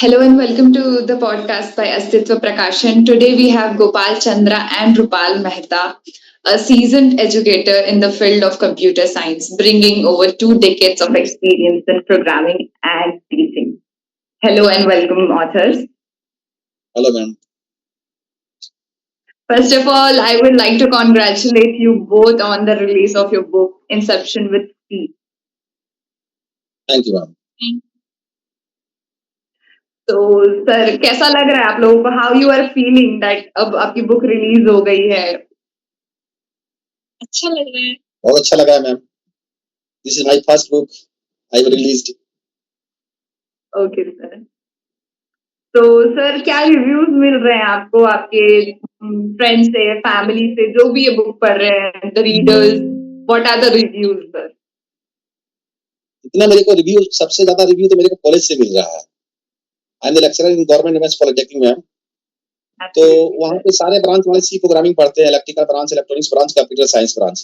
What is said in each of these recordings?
Hello and welcome to the podcast by Astitva Prakashan. Today we have Gopal Chandra and Rupal Mehta, a seasoned educator in the field of computer science, bringing over 2 decades of experience in programming and teaching. Hello and welcome, authors. Hello, ma'am. First of all, I would like to congratulate you both on the release of your book, Inception with C. Thank you, ma'am. तो sir कैसा लग रहा है आप लोगों को how you are feeling that अब आपकी बुक रिलीज हो गई है अच्छा लग रहा है बहुत अच्छा लगा है ma'am. This is my first book I released. Okay sir तो सर क्या रिव्यूज मिल रहे हैं आपको आपके फ्रेंड्स से फैमिली से जो भी ये बुक पढ़ रहे हैं the readers what are the reviews sir इतना मेरे को रिव्यू सबसे ज्यादा रिव्यू तो मेरे को कॉलेज से मिल रहा है. I am the lecturer in government university polytechnic ma'am. तो वहाँ पे सारे ब्रांच वाले सी प्रोग्रामिंग पढ़ते हैं, electrical branch, electronics branch, computer science branch.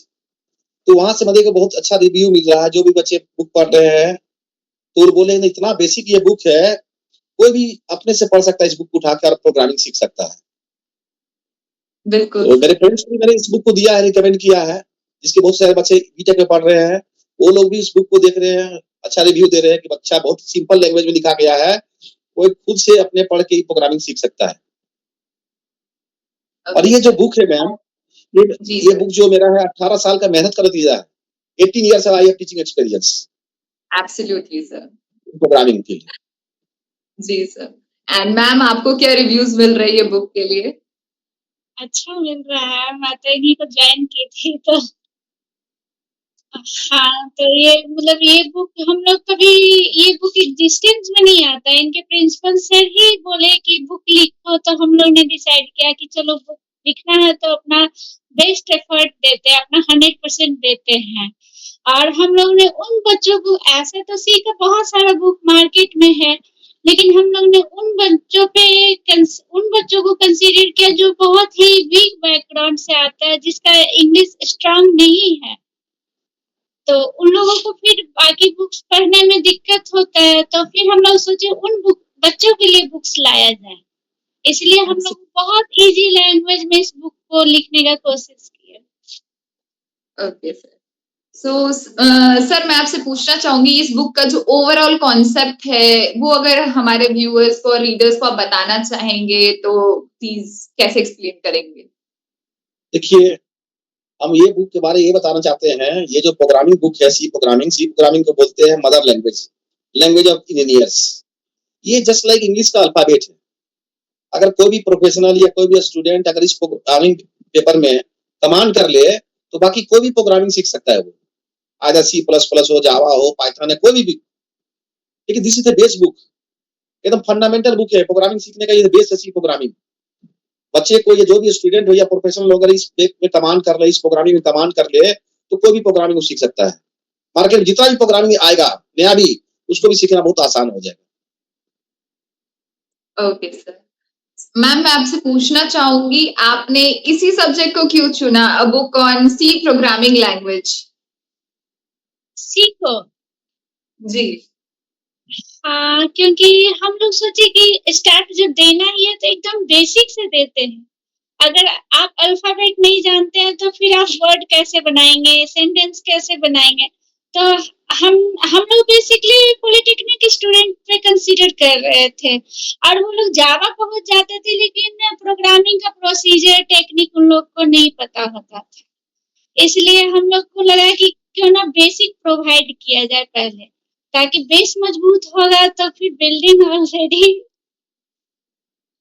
तो वहाँ से मुझे को बहुत अच्छा रिव्यू मिल रहा है. जो भी बच्चे बुक पढ़ रहे हैं तो वो बोले इतना बेसिक ये बुक है, कोई भी अपने से पढ़ सकता है. इस बुक को उठाकर प्रोग्रामिंग सीख सकता है. बिल्कुल तो मेरे फ्रेंड्स भी मैंने इस बुक को दिया है, रिकमेंड किया है, जिसके बहुत सारे बच्चे बीटेक में पढ़ रहे हैं. वो लोग भी इस बुक को देख रहे हैं, अच्छा रिव्यू दे रहे हैं कि बच्चा बहुत सिंपल लैंग्वेज में लिखा गया है, कोई खुद से अपने पढ़ के प्रोग्रामिंग सीख सकता है. और ये जो बुक है मैम, ये बुक जो मेरा है 18 साल का मेहनत का नतीजा है. 18 years I have teaching experience. Absolutely sir programming के लिए. जी सर. एंड मैम आपको क्या रिव्यूज मिल रही है बुक के लिए? अच्छा मिल रहा है. मैं तो इन्हीं को ज्वाइन की थी तो हाँ, तो ये मतलब ये बुक हम लोग कभी ये बुक एग्जिस्टेंस में नहीं आता है. इनके प्रिंसिपल सर ही बोले कि बुक लिखो, तो हम लोग ने डिसाइड किया कि चलो बुक लिखना है तो अपना बेस्ट एफर्ट देते हैं, अपना 100% देते हैं. और हम लोग ने उन बच्चों को ऐसे तो सी का बहुत सारा बुक मार्केट में है, लेकिन हम लोग ने उन बच्चों को कंसीडर किया जो बहुत ही वीक बैकग्राउंड से आता है, जिसका इंग्लिश स्ट्रांग नहीं है. तो उन लोगों को फिर बाकी बुक्स पढ़ने में दिक्कत होता है, तो फिर हम लोग सोचे उन बच्चों के लिए बुक्स लाया जाए. इसलिए हम लोग बहुत इजी लैंग्वेज में इस बुक को लिखने का कोशिश किया. Okay sir. सो सर मैं आपसे पूछना चाहूंगी इस बुक का जो ओवरऑल कॉन्सेप्ट है वो अगर हमारे व्यूअर्स को और रीडर्स को आप बताना चाहेंगे तो प्लीज कैसे एक्सप्लेन करेंगे? देखिए, हम ये बुक के बारे में ये बताना चाहते हैं, ये जो प्रोग्रामिंग बुक है सी प्रोग्रामिंग को बोलते हैं mother language, language of engineers. ये जस्ट लाइक इंग्लिश का अल्फाबेट है. अगर कोई भी प्रोफेशनल या कोई भी स्टूडेंट अगर इस प्रोग्रामिंग पेपर में कमांड कर ले तो बाकी कोई भी प्रोग्रामिंग सीख सकता है. वो आइदर सी प्लस प्लस हो, जावा हो, पाइथन है, कोई भी. लेकिन this is the base book, एकदम फंडामेंटल बुक है प्रोग्रामिंग सीखने का. ये बेस है सी प्रोग्रामिंग. बच्चे को ये जो भी स्टूडेंट हो या प्रोफेशनल अगर इस में कमांड कर ले, इस प्रोग्रामिंग में कमांड कर ले तो कोई भी प्रोग्रामिंग सीख सकता है. मार्केट में जितना भी प्रोग्रामिंग आएगा नया भी, उसको भी सीखना बहुत आसान हो जाएगा. Okay sir. मैम मैं आपसे पूछना चाहूंगी आपने इसी सब्जेक्ट को क्यों चुना, a book on C programming language? C को जी हाँ, क्योंकि हम लोग सोचे कि स्टार्ट जब देना ही है तो एकदम बेसिक से देते हैं. अगर आप अल्फाबेट नहीं जानते हैं तो फिर आप वर्ड कैसे बनाएंगे, सेंटेंस कैसे बनाएंगे. तो हम लोग बेसिकली पॉलिटेक्निक स्टूडेंट पे कंसीडर कर रहे थे, और वो लोग जावा पहुंच जाते थे, लेकिन प्रोग्रामिंग का प्रोसीजर टेक्निक उन लोग को नहीं पता होता था. इसलिए हम लोग को लगा कि क्यों ना बेसिक प्रोवाइड किया जाए पहले, ताकि बेस मजबूत होगा तो फिर बिल्डिंग ऑलरेडी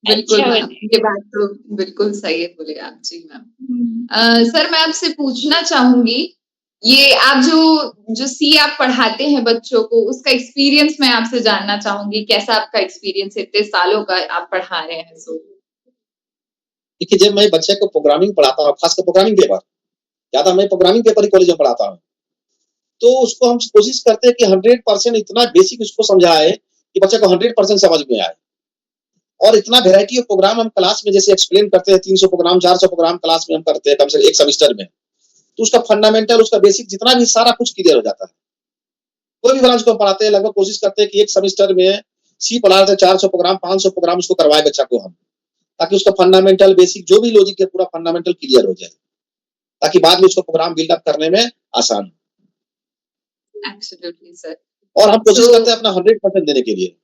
बिल्कुल अच्छा मैम, बने. ये बात तो बिल्कुल सही है बोले आप. जी मैम. सर मैं आपसे पूछना चाहूंगी ये आप जो सी आप पढ़ाते हैं बच्चों को उसका एक्सपीरियंस मैं आपसे जानना चाहूंगी. कैसा आपका एक्सपीरियंस है इतने सालों का आप पढ़ा रहे हैं? सो देखिए, जब मैं बच्चे को प्रोग्रामिंग पढ़ाता हूँ, खासकर प्रोग्रामिंग पेपर, ज्यादा मैं प्रोग्रामिंग पेपर ही कॉलेज में पढ़ाता हूँ, तो उसको हम कोशिश करते हैं कि 100% इतना बेसिक उसको समझाए कि बच्चे को 100% समझ में आए. और इतना वेराइटी ऑफ प्रोग्राम हम क्लास में जैसे एक्सप्लेन करते हैं, 300 प्रोग्राम 400 प्रोग्राम क्लास में हम करते हैं कम से कम एक सेमेस्टर में. तो उसका फंडामेंटल, उसका बेसिक जितना भी सारा कुछ क्लियर हो जाता है. कोई भी ब्रांच को हम पढ़ाते हैं लगभग कोशिश करते हैं कि एक सेमेस्टर में सी पढ़ा रहे थे 400 प्रोग्राम 500 प्रोग्राम उसको करवाए बच्चा को हम, ताकि उसका फंडामेंटल बेसिक जो भी लॉजिक है पूरा फंडामेंटल क्लियर हो जाए, ताकि बाद में उसको प्रोग्राम बिल्ड अप करने में आसान हो। Absolutely sir. और हम कोशिश So- करते हैं अपना 100% देने के लिए।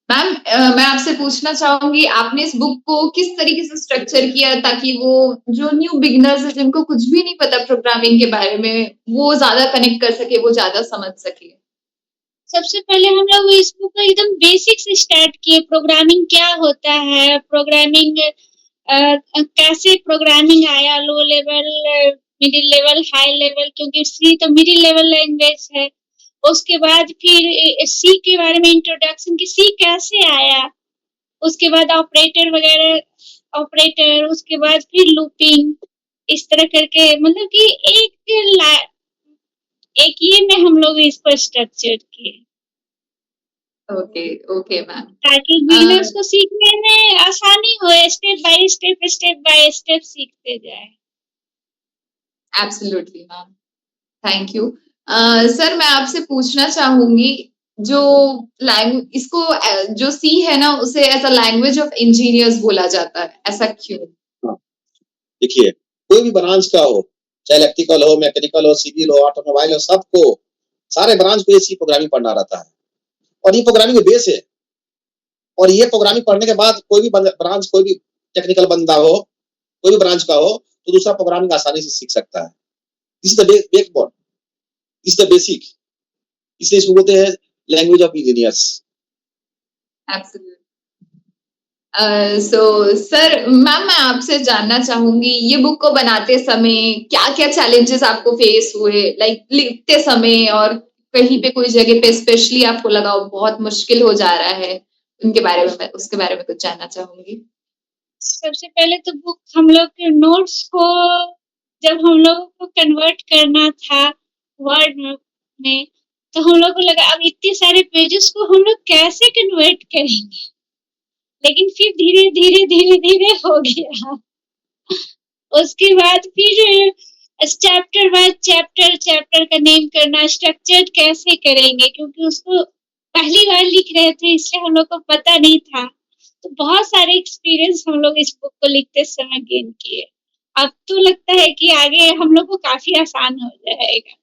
मैम मैं आपसे पूछना चाहूंगी, आपने इस बुक को किस तरीके से स्ट्रक्चर किया ताकि वो जो न्यू बिगिनर्स है जिनको कुछ भी नहीं पता प्रोग्रामिंग के बारे में, वो ज्यादा कनेक्ट कर सके, वो ज्यादा समझ सके? सबसे पहले हम लोग इस बुक को एकदम बेसिक से स्टार्ट किए, प्रोग्रामिंग क्या होता है, प्रोग्रामिंग कैसे प्रोग्रामिंग आया, low level, middle level, high level, क्योंकि सी तो मिडिल लेवल लैंग्वेज है। उसके बाद फिर सी के बारे में इंट्रोडक्शन की सी कैसे आया, उसके बाद ऑपरेटर वगैरह, ऑपरेटर, उसके बाद फिर लूपिंग, इस तरह करके मतलब कि एक ये में हम लोग इसको स्ट्रक्चर किए ओके ओके मैम। ताकि बिगिनर्स को सीखने में आसानी हो, स्टेप बाय स्टेप सीखते जाए। Absolutely ma'am, thank you. Sir मैं आपसे पूछना चाहूंगी, जो इसको जो सी है ना, उसे as a language of engineers बोला जाता है, ऐसा क्यों? देखिए, कोई भी ब्रांच का हो, चाहे इलेक्ट्रिकल हो, मैकेनिकल हो, सिविल हो, ऑटोमोबाइल हो, सबको सारे ब्रांच को ये सी प्रोग्रामिंग पढ़ना रहता है, और ये प्रोग्रामिंग बेस है। और ये प्रोग्रामिंग पढ़ने के बाद कोई भी ब्रांच, कोई भी टेक्निकल बंदा हो, कोई भी ब्रांच का हो, तो दूसरा प्रोग्रामिंग आसानी से सीख सकता है। This is the backbone, this is the basic, इसलिए इसको बोलते हैं language of engineers. So sir ma'am, मैं आपसे जानना चाहूंगी, ये बुक को बनाते समय क्या क्या चैलेंजेस आपको फेस हुए, लाइक लिखते समय, और कहीं पे कोई जगह पे स्पेशली आपको लगा हो बहुत मुश्किल हो जा रहा है, उनके बारे में, उसके बारे में कुछ जानना चाहूंगी। सबसे पहले तो बुक हम लोग के नोट्स को जब हम लोगों को कन्वर्ट करना था वर्ड में, तो हम लोग को लगा अब इतने सारे पेजेस को हम लोग कैसे कन्वर्ट करेंगे, लेकिन फिर धीरे धीरे धीरे धीरे हो गया। उसके बाद फिर चैप्टर बाय चैप्टर का नेम करना, स्ट्रक्चर कैसे करेंगे, क्योंकि उसको पहली बार लिख रहे थे इसलिए हम लोग को पता नहीं था। तो बहुत सारे एक्सपीरियंस हम लोग इस बुक को लिखते समय गेन किए। अब तो लगता है कि आगे हम लोग को काफी आसान हो जाएगा।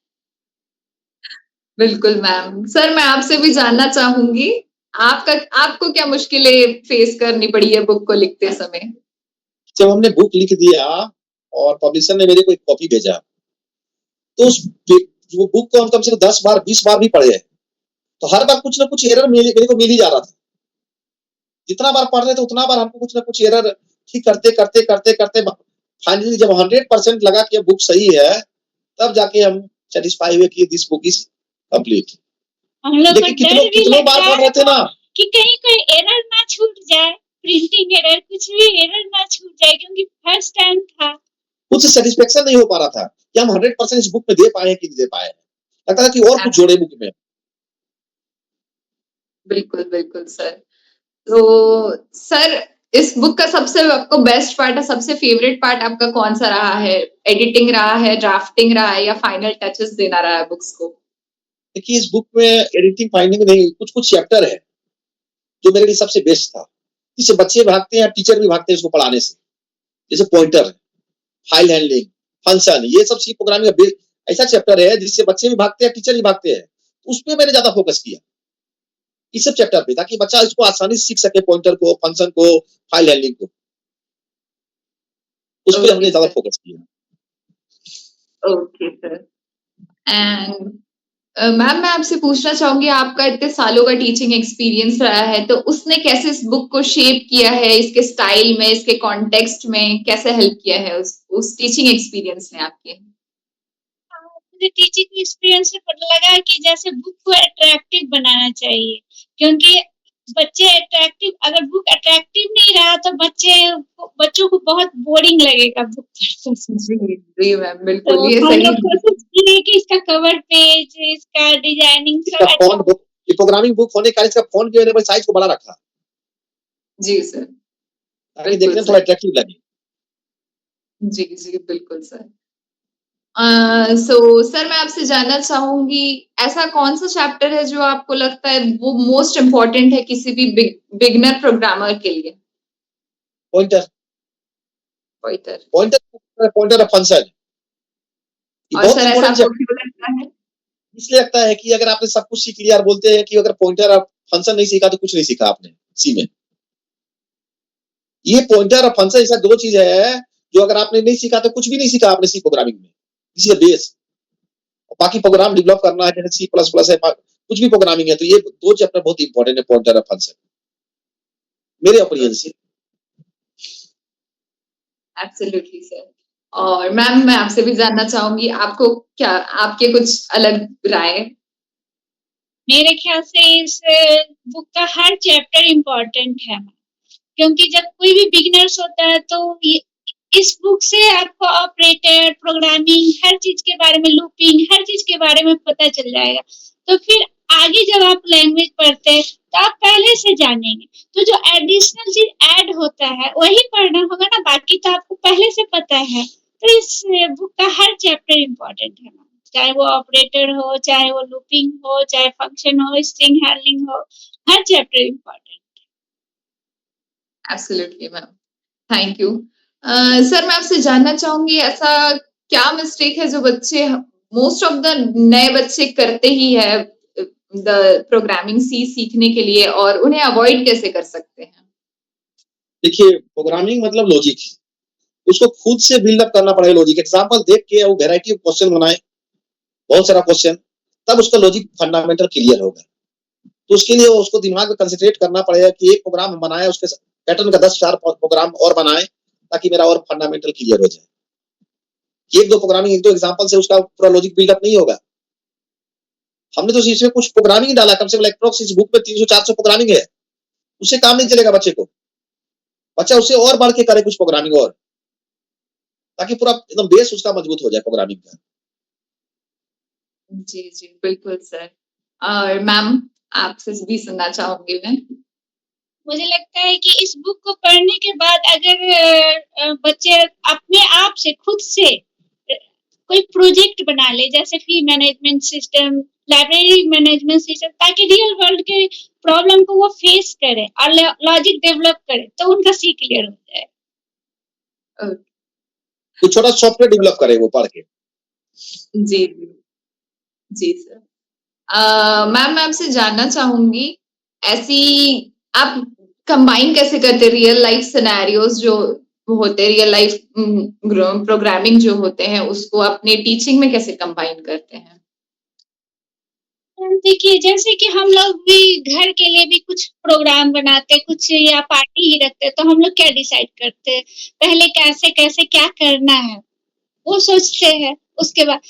बिल्कुल मैम। सर मैं आपसे भी जानना चाहूंगी, आपको क्या मुश्किलें फेस करनी पड़ी है बुक को लिखते समय? जब हमने बुक लिख दिया और पब्लिशर ने मेरे को एक कॉपी भेजा, तो उस वो बुक को हम कम से कम 10 बार 20 बार भी पढ़े, तो हर बार कुछ ना कुछ एरर मेरे को मिल ही जा रहा था। जितना बार पढ़ रहे थे उतना बार हमको कुछ ना कुछ एरर ठीक करते करते करते करते फाइनली जब 100% लगा कि बुक सही है, तब जाके हम सेटिस्फाई हुए कि दिस बुक इज कंप्लीट। हम लोग को लेकिन डर भी कितनों बार लगता पढ़ रहे थे ना कि कहीं कोई एरर ना छूट जाए, प्रिंटिंग एरर, कुछ भी एरर ना छूट जाए, क्योंकि फर्स्ट टाइम था। कुछ सेटिस्फेक्शन नहीं हो पा रहा था कि हम 100% इस बुक में दे पाए कि नहीं दे पाए। लगता था कि और कुछ जोड़े बुक में। बिल्कुल बिल्कुल सर। तो सर इस बुक का सबसे आपको बेस्ट पार्ट है, सबसे फेवरेट पार्ट आपका कौन सा रहा है? एडिटिंग रहा है, ड्राफ्टिंग रहा है, या फाइनल टचेस देना रहा है बुक्स को? देखिए, इस बुक में एडिटिंग फाइंडिंग नहीं, कुछ कुछ चैप्टर है जो मेरे लिए सबसे बेस्ट था, जिससे बच्चे भागते हैं, टीचर भी भागते हैं इसको पढ़ाने से। जैसे पॉइंटर, फाइल हैंडलिंग, फंक्शन, ये सब सी प्रोग्रामिंग का ऐसा चैप्टर है जिससे बच्चे भी भागते हैं, टीचर भी भागते हैं। उस पर मैंने ज्यादा फोकस किया, इस सब चैप्टर पे, ताकि बच्चा इसको आसानी से सीख सके, पॉइंटर को, फंक्शन को, फाइल हैंडलिंग को। उस पर हमने ज्यादा फोकस किया। Okay sir. एंड मैम मैं आपसे पूछना चाहूंगी, आपका इतने सालों का टीचिंग एक्सपीरियंस रहा है, तो उसने कैसे इस बुक को शेप किया है, इसके स्टाइल में, इसके कॉन्टेक्स्ट में कैसे हेल्प किया है उस टीचिंग एक्सपीरियंस ने आपके? मुझे टीचिंग एक्सपीरियंस से पता लगा कि जैसे बुक को अट्रैक्टिव बनाना चाहिए, क्योंकि बच्चे अट्रैक्टिव, अगर बुक अट्रैक्टिव नहीं रहा तो बच्चों को बहुत बोरिंग लगेगा बुक पढ़ते। जी मैम, तो बिल्कुल ये हम सही। लोग कोशिश किए कि इसका कवर पेज, इसका डिजाइनिंग सब इसका फॉन्ट बुक, ये प्रोग्रामिंग बुक होने के कारण इसका फॉन्ट जो है साइज को बड़ा रखा, जी सर, ताकि देखने में थोड़ा अट्रैक्टिव लगे। जी जी बिल्कुल सर। सो सर मैं आपसे जानना चाहूंगी ऐसा कौन सा चैप्टर है जो आपको लगता है वो मोस्ट इम्पोर्टेंट है किसी भी बिगनर प्रोग्रामर के लिए? Pointer pointer. Pointer pointer of function ये और बहुत सर ऐसा इंपॉर्टेंट आपको क्यों लगता है? इसलिए लगता है कि अगर आपने सब कुछ सीख लिया और बोलते हैं कि अगर पॉइंटर ऑफ फंक्शन नहीं सीखा तो कुछ नहीं सीखा आपने सी में। ये पॉइंटर और फंक्शन ऐसा दो चीज है जो अगर आपने नहीं सीखा तो कुछ भी नहीं सीखा आपने सी प्रोग्रामिंग में। This is base. बाकी प्रोग्राम डेवलप करना है जैसे सी प्लस प्लस है कुछ भी प्रोग्रामिंग है तो ये दो चैप्टर बहुत इंपॉर्टेंट है पॉइंटर और फंक्शन मेरे ओपिनियन से। Absolutely sir. और मैम मैं आपसे भी जानना चाहूंगी आपको क्या आपके कुछ अलग राय? मेरे ख्याल से इस बुक का हर चैप्टर इम्पोर्टेंट है, क्योंकि जब कोई भी बिगिनर्स होता है तो इस बुक से आपको ऑपरेटर, प्रोग्रामिंग, हर चीज के बारे में, लूपिंग, हर चीज के बारे में पता चल जाएगा। तो फिर आगे जब आप लैंग्वेज पढ़ते हैं तो आप पहले से जानेंगे, तो जो एडिशनल चीज ऐड होता है वही पढ़ना होगा ना, बाकी तो आपको पहले से पता है। तो इस बुक का हर चैप्टर इम्पोर्टेंट है, चाहे वो ऑपरेटर हो, चाहे वो लूपिंग हो, चाहे फंक्शन हो, स्ट्रिंग हैंडलिंग हो, हर chapter important. Absolutely ma'am, thank you. Sir मैं आपसे जानना चाहूंगी ऐसा क्या मिस्टेक है जो बच्चे मोस्ट ऑफ द नए बच्चे करते ही है द प्रोग्रामिंग सी सीखने के लिए और उन्हें अवॉइड कैसे कर सकते हैं? देखिए प्रोग्रामिंग मतलब लॉजिक उसको खुद से बिल्डअप करना पड़ेगा लॉजिक एग्जाम्पल देख के वो वेराइटी ऑफ क्वेश्चन बनाए बहुत सारा क्वेश्चन तब उसका लॉजिक फंडामेंटल क्लियर होगा। तो उसके लिए उसको दिमाग में कंसंट्रेट करना पड़ेगा कि एक प्रोग्राम बनाए उसके पैटर्न का 10-4 प्रोग्राम और बनाए ताकि मेरा और फंडामेंटल क्लियर हो जाए। एक दो प्रोग्रामिंग एक दो एग्जांपल से उसका पूरा लॉजिक बिल्डअप नहीं होगा। हमने तो इसमें कुछ प्रोग्रामिंग डाला कम से कम अप्रॉक्स इस बुक में 300-400 प्रोग्रामिंग है उससे काम नहीं चलेगा बच्चे को। बच्चा उससे और बढ़ के करे कुछ प्रोग्रामिंग और ताकि पूरा एकदम बेस उसका मजबूत हो जाए प्रोग्रामिंग का। जी जी बिल्कुल सर। और मैम आपसे भी सुनना चाहूंगी मैं। मुझे लगता है कि इस बुक को पढ़ने के बाद अगर बच्चे अपने आप से खुद से कोई प्रोजेक्ट बना ले, जैसे fee management system, library management system, ताकि रियल वर्ल्ड के प्रॉब्लम को वो फेस करे और लॉजिक डेवलप करे, तो उनका सी क्लियर हो जाए। कुछ छोटा सॉफ्टवेयर डेवलप करे वो पढ़ के। जी जी जी सर। मैम मैं आपसे जानना चाहूंगी ऐसी आप कंबाइन कैसे करते रियल लाइफ सिनेरियोज जो होते रियल लाइफ प्रोग्रामिंग जो होते हैं उसको अपने टीचिंग में कैसे कंबाइन करते हैं? देखिए जैसे कि हम लोग भी घर के लिए भी कुछ प्रोग्राम बनाते, कुछ या पार्टी ही रखते, तो हम लोग क्या डिसाइड करते, पहले कैसे कैसे क्या करना है वो सोचते हैं। उसके बाद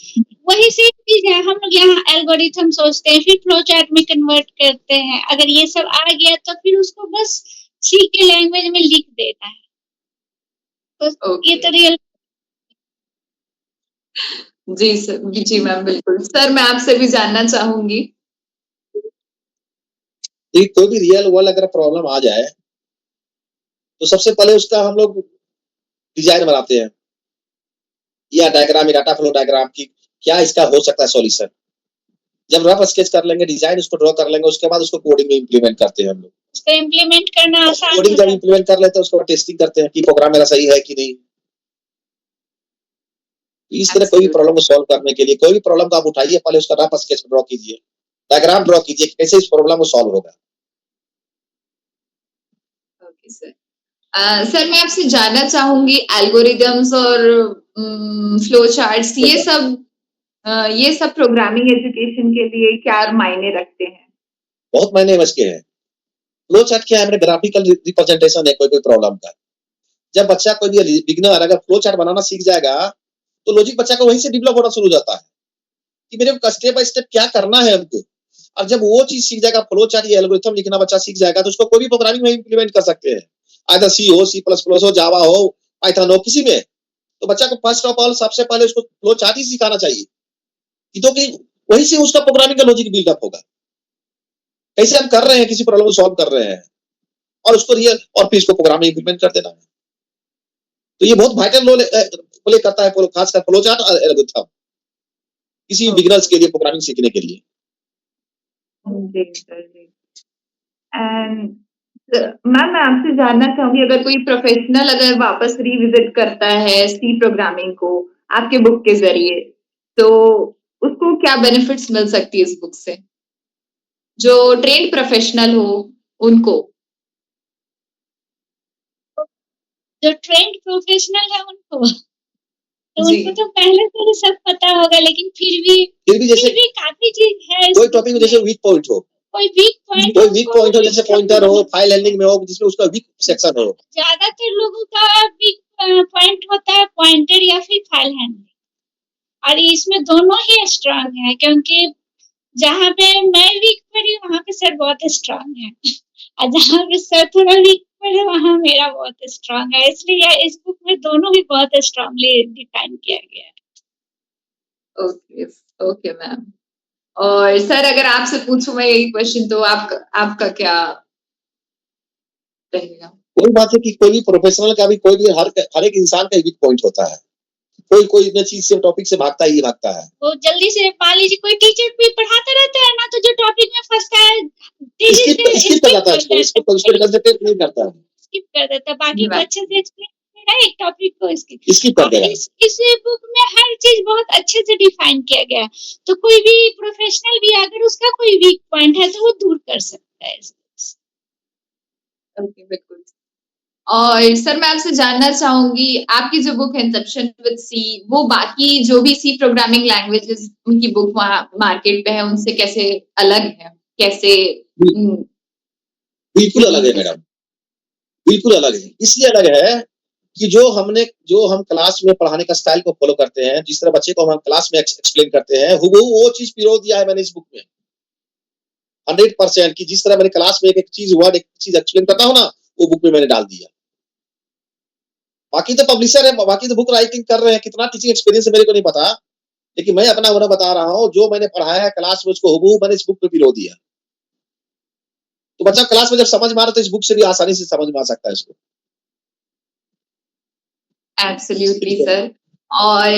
वही सेम चीज है, हम लोग यहाँ एल्गोरिथम सोचते हैं, फिर फ्लो चार्ट में कन्वर्ट करते हैं। अगर ये सब आ गया तो फिर उसको बस सी के लैंग्वेज में लिख देना है। तो ये तो रियल। जी सर, जी मैम बिल्कुल। सर मैं आपसे भी जानना चाहूंगी कोई भी रियल वर्ल्ड अगर प्रॉब्लम आ जाए तो सबसे पहले उसका हम लोग डिजाइन बनाते हैं या डायग्राम डाटा फ्लो डायग्राम की क्या इसका हो सकता है सॉल्यूशन। जब रफ स्केच कर लेंगे डिजाइन उसको ड्रॉ कर लेंगे उसके बाद उसको कोडिंग में इंप्लीमेंट करते हैं हम लोग। उसको इम्प्लीमेंट करना आसान कोडिंग जब इंप्लीमेंट कर लेते हैं उसको टेस्टिंग करते हैं कि प्रोग्राम मेरा सही है कि नहीं। इस तरह कोई भी प्रॉब्लम को सॉल्व करने के लिए कोई भी प्रॉब्लम को आप उठाइए पहले उसका रफ स्केच ड्रॉ कीजिए डायग्राम ड्रॉ कीजिए कैसे इस प्रॉब्लम को सॉल्व होगा। Okay sir. सर मैं आपसे जानना चाहूंगी एल्गोरिदम्स और फ्लो चार्ट्स ये सब प्रोग्रामिंग एजुकेशन के लिए क्या मायने रखते हैं? बहुत मायने बचते हैं। फ्लो चार्ट क्या है ग्राफिकल रिप्रेजेंटेशन है कोई कोई प्रॉब्लम का। जब बच्चा कोई भी बिगिनर अगर फ्लो चार्ट बनाना सीख जाएगा तो लॉजिक बच्चा को वहीं से डेवलप होना शुरू हो जाता है कि मेरे को स्टेप बाय स्टेप क्या करना है हमको। और जब वो चीज सीख जाएगा फ्लो चार्ट या एल्गोरिथम लिखना बच्चा सीख जाएगा तो उसको कोई भी प्रोग्रामिंग में इंप्लीमेंट कर सकते हैं। आइदर सी हो सी प्लस प्लस हो जावा हो पाइथन हो किसी में। तो बच्चा को फर्स्ट ऑफ ऑल सबसे पहले उसको फ्लो चार्ट ही सिखाना चाहिए क्योंकि वहीं से उसका प्रोग्रामिंग का लॉजिक बिल्डअप होगा। कैसे हम कर रहे हैं किसी प्रॉब्लम को सॉल्व कर रहे हैं और उसको रियल और फिर इसको प्रोग्राम में इंप्लीमेंट कर देना है। तो ये बहुत वाइटल रोल प्ले करता है, खासकर फ्लो चार्ट और एल्गोरिथम, किसी Okay. बिगिनर्स के लिए प्रोग्रामिंग सीखने के लिए। जी सर जी। एंड मैम मैं आपसे जानना चाहूंगी, अगर कोई प्रोफेशनल अगर वापस रिविजिट करता है सी प्रोग्रामिंग को आपके बुक के जरिए, तो उसको क्या बेनिफिट्स मिल सकती है इस बुक से, जो ट्रेंड प्रोफेशनल हो उनको? जो ट्रेंड प्रोफेशनल है उनको तो जी। उनको तो पहले से ही सब पता होगा, लेकिन फिर भी जैसे काफी चीज है इस कोई book टॉपिक में में। जैसे वीक पॉइंट हो, कोई वीक पॉइंट हो जैसे पॉइंटर हो, फाइल हैंडलिंग में हो, जिसमें उसका वीक सेक्शन हो। ज्यादातर लोगों का वीक पॉइंट होता है पॉइंटर या फिर फाइल हैंडलिंग, और इसमें दोनों ही स्ट्रांग है, क्योंकि जहाँ पे मैं वीक पड़ी वहाँ पे सर बहुत स्ट्रांग है, और जहाँ पे सर थोड़ा वीक पड़े वहाँ मेरा बहुत स्ट्रांग है, इसलिए इस बुक में दोनों ही बहुत स्ट्रांगली डिफाइन किया गया है। Okay okay ma'am. और सर अगर आपसे पूछूं मैं यही क्वेश्चन, तो आपका क्या रहेगा? कोई बात है कि कोई भी प्रोफेशनल का भी कोई भी हर एक इंसान का वीक पॉइंट होता है, कोई इतने चीज से टॉपिक से भागता ही भागता है। वो जल्दी से मान लीजिए कोई टीचर भी पढ़ाता रहता है ना, तो जो टॉपिक में फंसता है तेजी से स्किप कर जाता है, इसको कंसंट्रेट नहीं करता है, स्किप कर देता है, बाकी को Right. अच्छे से एक्सप्लेन कर एक टॉपिक को स्किप कर देगा। इस बुक में हर चीज बहुत अच्छे से डिफाइन किया गया है, तो कोई भी प्रोफेशनल भी अगर उसका कोई वीक पॉइंट है तो वो दूर कर सकता है इसको। ओके बिल्कुल। और सर मैं आपसे जानना चाहूंगी, आपकी जो बुक है इंसेप्शन विद सी, वो बाकी जो भी सी प्रोग्रामिंग लैंग्वेजेस उनकी बुक वहाँ मार्केट पे है उनसे कैसे अलग है, कैसे? बिल्कुल अलग है मैडम, बिल्कुल अलग है। इसलिए अलग है कि जो हम क्लास में पढ़ाने का स्टाइल को फॉलो करते हैं, जिस तरह बच्चे को हम क्लास में एक्सप्लेन करते हैं, वो चीज पिरो दिया है मैंने इस बुक में 100%, कि जिस तरह मैंने क्लास में एक चीज एक्सप्लेन करता हूँ ना, वो बुक में मैंने डाल दिया। बाकी तो पब्लिशर है, बाकी तो बुक राइटिंग कर रहे हैं, कितना टीचिंग एक्सपीरियंस है मेरे को नहीं पता, लेकिन मैं अपना उन्हें बता रहा हूँ, जो मैंने पढ़ाया है क्लास में उसको हूबहू मैंने इस बुक में पिरो दिया। तो बच्चा क्लास में जब समझ में आ रहा तो इस बुक से भी आसानी से समझ में आ सकता है इसको। Absolutely sir. और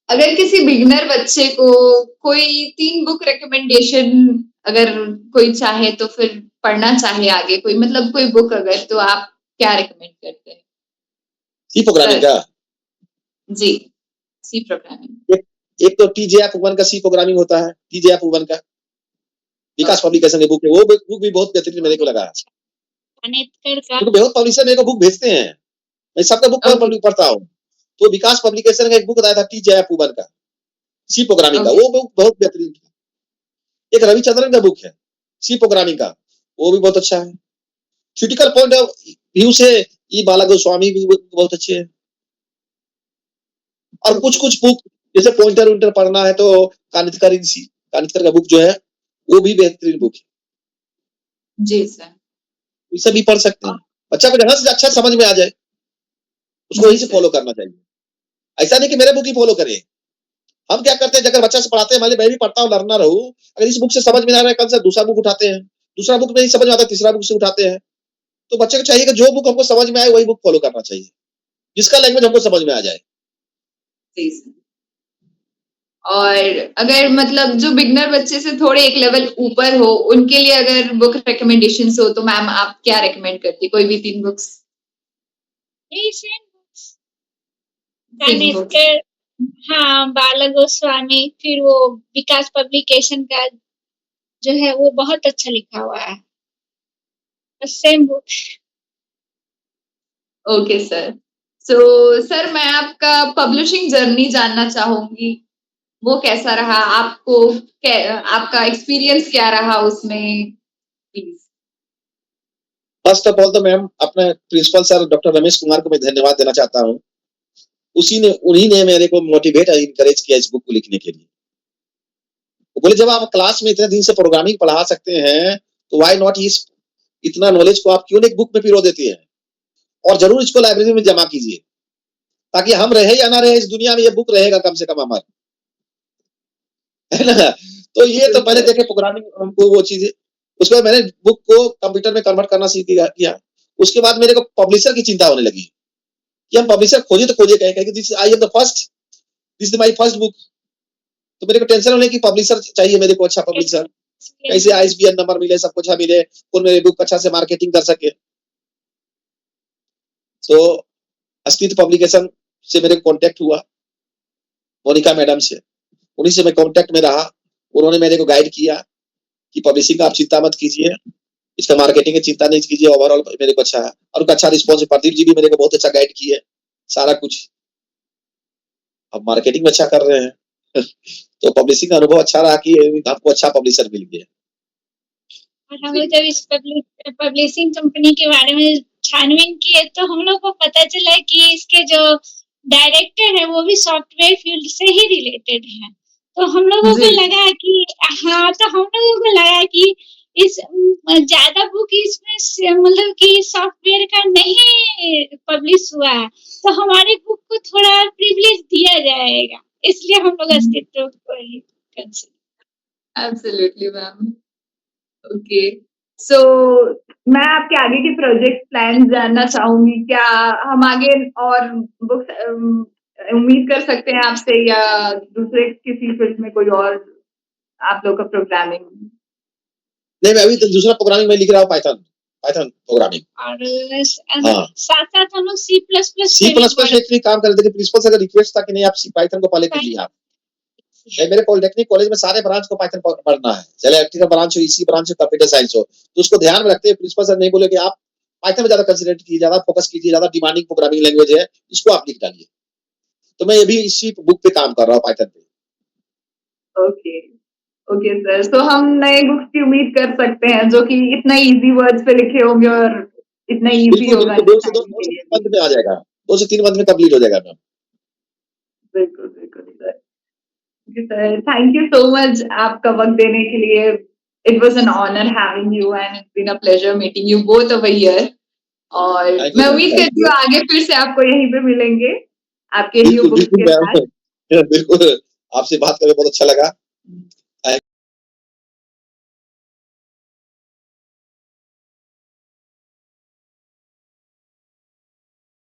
अगर किसी बिगिनर बच्चे को कोई 3 बुक रिकमेंडेशन अगर कोई चाहे, तो फिर पढ़ना चाहे आगे कोई, मतलब कोई बुक अगर, तो आप क्या रिकमेंड करते हैं? सी प्रोग्रामिंग का जी, सी प्रोग्रामिंग। एक तो TJF-1 का सी प्रोग्रामिंग होता है, TJF-1 का विकास पब्लिकेशन की बुक है, वो बुक भी बहुत बेहतरीन मेरे को लगा। क्योंकि बहुत पब्लिशर मेरे को बुक भेजते हैं, मैं सबका बुक पढ़ता हूँ, तो विकास पब्लिकेशन का एक बुक आया था TJF-1 का सी प्रोग्रामिंग का, वो बुक बहुत बेहतरीन था। एक रविचंद्रन का बुक है सी प्रोग्रामिंग का, वो भी बहुत अच्छा है। क्रिटिकल पॉइंट ऑफ व्यू से ई बाला गोस्वामी भी बहुत अच्छे हैं। और कुछ बुक जैसे पॉइंटर पढ़ना है तो कानितकर का बुक जो है वो भी बेहतरीन बुक है। जी सर। इसे भी पढ़ सकते हैं, बच्चा को जहां से अच्छा समझ में आ जाए उसको वहीं से फॉलो करना चाहिए। ऐसा नहीं कि मेरे बुक ही फॉलो करें। हम क्या करते हैं, अगर बच्चा से पढ़ाते हैं, मैं भी पढ़ता हूँ, लर्नर हूँ, अगर इस बुक से समझ में आ रहा है, कल से दूसरा बुक उठाते हैं, दूसरा बुक नहीं समझ में आता, तीसरा बुक से उठाते हैं। तो बच्चे को चाहिए कि जो बुक हमको समझ में आए वही बुक फॉलो करना चाहिए, जिसका लैंग्वेज हमको समझ में आ जाए। और अगर मतलब जो बिगनर बच्चे से थोड़े एक लेवल ऊपर हो, उनके लिए अगर बुक रिकमेंडेशंस हो, तो मैम आप क्या रिकमेंड करती, कोई भी 3 बुक्स? हाँ, बाला गोस्वामी, फिर वो विकास पब्लिकेशन का जो है वो बहुत अच्छा लिखा हुआ है, same book. Okay sir. So sir मैं आपका पब्लिशिंग जर्नी जानना चाहूंगी, वो कैसा रहा आपको, आपका एक्सपीरियंस क्या रहा उसमें, प्लीज। फर्स्ट ऑफ ऑल तो मैम अपने principal sir doctor Ramesh Kumar को मैं धन्यवाद देना चाहता हूँ। उन्हीं ने मेरे को मोटिवेट और इनकरेज किया इस बुक को लिखने के लिए। वो बोले जब आप क्लास में इतने दिन से प्रोग्रामिंग पढ़ा सकते हैं, तो व्हाई नॉट इतना नॉलेज को आप क्यों एक बुक में पिरो देती हैं, और जरूर इसको लाइब्रेरी में जमा कीजिए, ताकि हम रहे या ना रहे इस दुनिया में ये बुक रहेगा कम से कम हमारा, है ना। तो ये तो पहले देखे प्रोग्रामिंग हमको वो चीजें, उसके बाद मैंने बुक को कंप्यूटर में कन्वर्ट करना सीख किया। उसके बाद मेरे को पब्लिशर की चिंता होने लगी कि हम पब्लिशर खोजे तो खोजे कहें कि this I am the first, this is my first book. तो मेरे को टेंशन होने की पब्लिशर चाहिए मेरे को, अच्छा पब्लिशर, कैसे आईएसबीएन नंबर मिले, सब कुछ मिले, और मेरे बुक अच्छा से मार्केटिंग कर सके। तो अस्तित्व पब्लिकेशन से मेरे कांटेक्ट हुआ मोनिका मैडम से, उन्हीं से मैं कांटेक्ट में रहा। उन्होंने मेरे को गाइड किया कि पब्लिशिंग का आप चिंता मत कीजिए, इसका मार्केटिंग की चिंता नहीं कीजिए, ओवरऑल मेरे को अच्छा है। और उनका अच्छा रिस्पॉन्स, प्रदीप जी भी मेरे को बहुत अच्छा गाइड किए सारा कुछ। अब मार्केटिंग में अच्छा कर रहे हैं तो पब्लिशिंग का अनुभव अच्छा रहा कि आपको अच्छा पब्लिशर मिल गया। और हम लोग जब इस पब्लिशिंग कंपनी के बारे में छानबीन किए तो हम लोग को पता चला कि इसके जो डायरेक्टर है वो भी सॉफ्टवेयर फील्ड से ही रिलेटेड है। तो हम लोगों को जी। लगा कि तो हम लोगों को लगा कि इस ज्यादा बुक इसमें मतलब कि सॉफ्टवेयर का नहीं पब्लिश हुआ है, तो हमारे बुक को थोड़ा प्रिविलेज दिया जाएगा, इसलिए हम लोग अस्तित्व को ही कंसिडर। Absolutely ma'am. ओके, सो मैं आपके आगे के प्रोजेक्ट प्लान जानना चाहूंगी। क्या हम आगे और बुक्स उम्मीद कर सकते हैं आपसे, या दूसरे किसी फील्ड में कोई और आप लोग का प्रोग्रामिंग? नहीं, मैं अभी तो दूसरा प्रोग्रामिंग में लिख रहा हूँ, पाइथन प्रोग्रामिंग। और हाँ, साथ साथ हम लोग C++ में काम कर रहे थे कि प्रिंसिपल से अगर रिक्वेस्ट था कि नहीं आप पाइथन को पहले कीजिए आप। मेरे पॉलिटेक्निक कॉलेज में सारे ब्रांच को पाइथन पढ़ना है, चाहे इलेक्ट्रिकल ब्रांच हो, इसी ब्रांच हो, कंप्यूटर साइंस हो, तो उसको ध्यान में रखते हैं प्रिंसिपल सर नहीं बोले कि आप पाइथन में ज्यादा कंसंट्रेट कीजिए, ज्यादा फोकस कीजिए, ज्यादा डिमांडिंग प्रोग्रामिंग लैंग्वेज है, इसको आप लिख डालिए। तो मैं अभी इसी बुक पे काम कर रहा हूँ, पाइथन पे। ओके ओके सर, तो हम नए बुक्स की उम्मीद कर सकते हैं जो कि इतना इजी वर्ड्स पे लिखे होंगे और इतना इजी बिल्कुल होगा बिल्कुल, 2 से अंडरस्टैंडिंग के 3 लिए भी। मंथ में आ जाएगा, 2 से 3 मंथ में कंप्लीट हो जाएगा मैम। बिल्कुल बिल्कुल sir. Okay sir, thank you so much आपका वक्त देने के लिए। It was an honour having you and it's been a pleasure meeting you both over here. और थैंक यू मैं मैम, उम्मीद थैंक करती यू। हूँ आगे फिर से आपको यहीं पे मिलेंगे आपके न्यू बिल्कुल बुक्स बिल्कुल के साथ। मैम बिल्कुल, आपसे बात करके बहुत अच्छा लगा।